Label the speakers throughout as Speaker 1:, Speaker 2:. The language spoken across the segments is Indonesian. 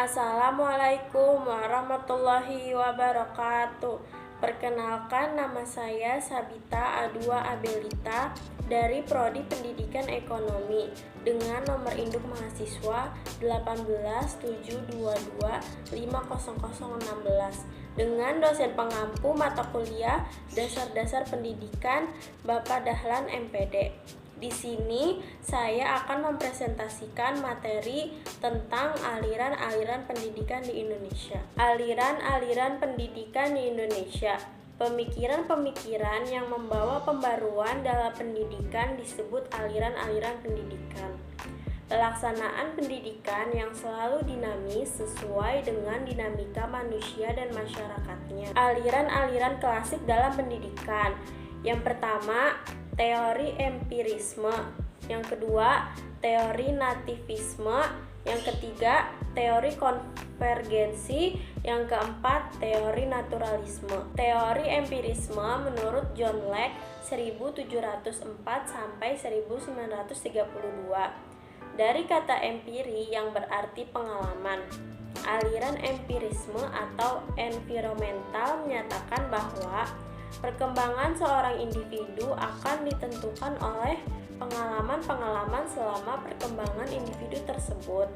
Speaker 1: Assalamualaikum warahmatullahi wabarakatuh. Perkenalkan, nama saya Sabita Adua Abelita dari Prodi Pendidikan Ekonomi dengan nomor induk mahasiswa 18722500016 dengan dosen pengampu mata kuliah Dasar-Dasar Pendidikan Bapak Dahlan MPD. Di sini saya akan mempresentasikan materi tentang aliran-aliran pendidikan di Indonesia. Aliran-aliran pendidikan di Indonesia. Pemikiran-pemikiran yang membawa pembaruan dalam pendidikan disebut aliran-aliran pendidikan. Pelaksanaan pendidikan yang selalu dinamis sesuai dengan dinamika manusia dan masyarakatnya. Aliran-aliran klasik dalam pendidikan. Yang pertama, teori empirisme. Yang kedua, teori nativisme. Yang ketiga, teori konvergensi. Yang keempat, teori naturalisme. Teori empirisme menurut John Locke 1704 sampai 1932. Dari kata empiri yang berarti pengalaman. Aliran empirisme atau environmental menyatakan bahwa perkembangan seorang individu akan ditentukan oleh pengalaman-pengalaman selama perkembangan individu tersebut.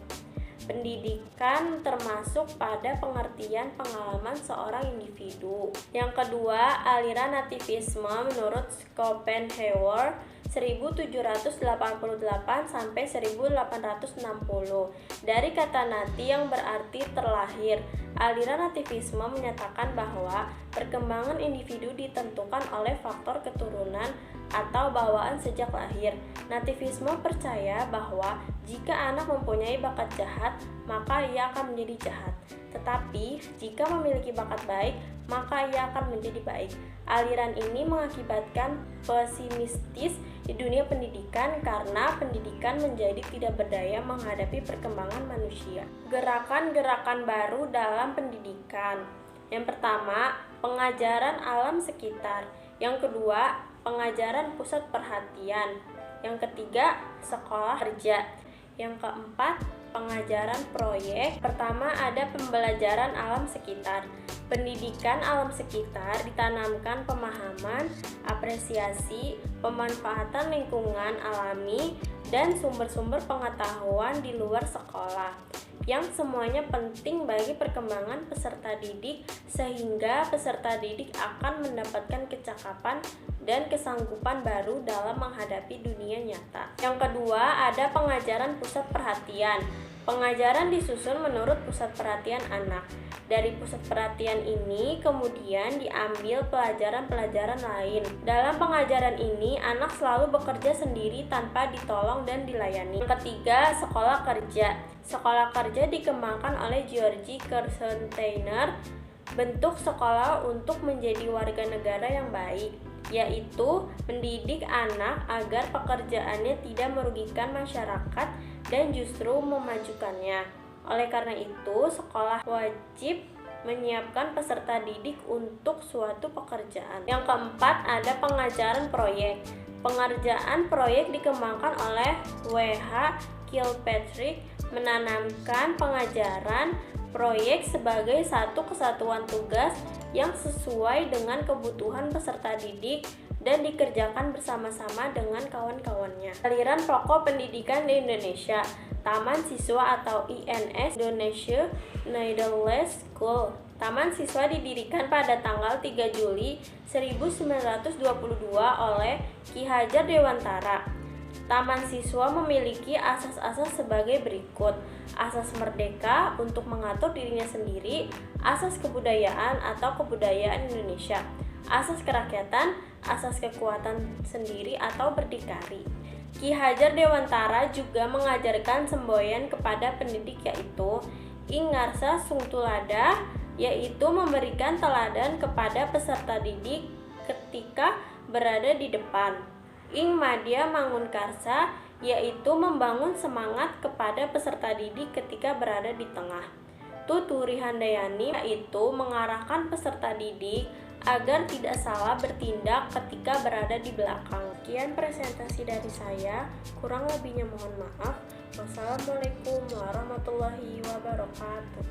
Speaker 1: Pendidikan termasuk pada pengertian pengalaman seorang individu. Yang kedua, aliran nativisme menurut Schopenhauer 1788 sampai 1860. Dari kata nati yang berarti terlahir. Aliran nativisme menyatakan bahwa perkembangan individu ditentukan oleh faktor keturunan atau bawaan sejak lahir. Nativisme percaya bahwa jika anak mempunyai bakat jahat, maka ia akan menjadi jahat. Tetapi jika memiliki bakat baik, maka ia akan menjadi baik. Aliran ini mengakibatkan pesimistis di dunia pendidikan karena pendidikan menjadi tidak berdaya menghadapi perkembangan manusia. Gerakan-gerakan baru dalam pendidikan. Yang pertama, pengajaran alam sekitar. Yang kedua, pengajaran pusat perhatian. Yang ketiga, sekolah kerja. Yang keempat, pengajaran proyek. Pertama, ada pembelajaran alam sekitar. Pendidikan alam sekitar ditanamkan pemahaman, apresiasi, pemanfaatan lingkungan alami, dan sumber-sumber pengetahuan di luar sekolah, yang semuanya penting bagi perkembangan peserta didik, sehingga peserta didik akan mendapatkan kecakapan dan kesanggupan baru dalam menghadapi dunia nyata. Yang kedua, ada pengajaran pusat perhatian. Pengajaran disusun menurut pusat perhatian anak. Dari pusat perhatian ini kemudian diambil pelajaran-pelajaran lain. Dalam pengajaran ini, anak selalu bekerja sendiri tanpa ditolong dan dilayani. Yang ketiga, sekolah kerja. Sekolah kerja dikembangkan oleh George Kersensteiner. Bentuk sekolah untuk menjadi warga negara yang baik, yaitu mendidik anak agar pekerjaannya tidak merugikan masyarakat dan justru memajukannya. Oleh karena itu, sekolah wajib menyiapkan peserta didik untuk suatu pekerjaan. Yang keempat, ada pengajaran proyek. Pengerjaan proyek dikembangkan oleh W.H. Kilpatrick, menanamkan pengajaran proyek sebagai satu kesatuan tugas yang sesuai dengan kebutuhan peserta didik dan dikerjakan bersama-sama dengan kawan-kawannya. Aliran pokok pendidikan di Indonesia. Taman Siswa atau INS Indonesia Netherlands School. Taman Siswa didirikan pada tanggal 3 Juli 1922 oleh Ki Hajar Dewantara. Taman Siswa memiliki asas-asas sebagai berikut: asas merdeka untuk mengatur dirinya sendiri, asas kebudayaan atau kebudayaan Indonesia, asas kerakyatan, asas kekuatan sendiri atau berdikari. Ki Hajar Dewantara juga mengajarkan semboyan kepada pendidik, yaitu ing ngarsa sung tulada, yaitu memberikan teladan kepada peserta didik ketika berada di depan. Ing madya mangun karsa, yaitu membangun semangat kepada peserta didik ketika berada di tengah. Tuturi handayani, yaitu mengarahkan peserta didik agar tidak salah bertindak ketika berada di belakang. Sekian presentasi dari saya, kurang lebihnya mohon maaf. Wassalamualaikum warahmatullahi wabarakatuh.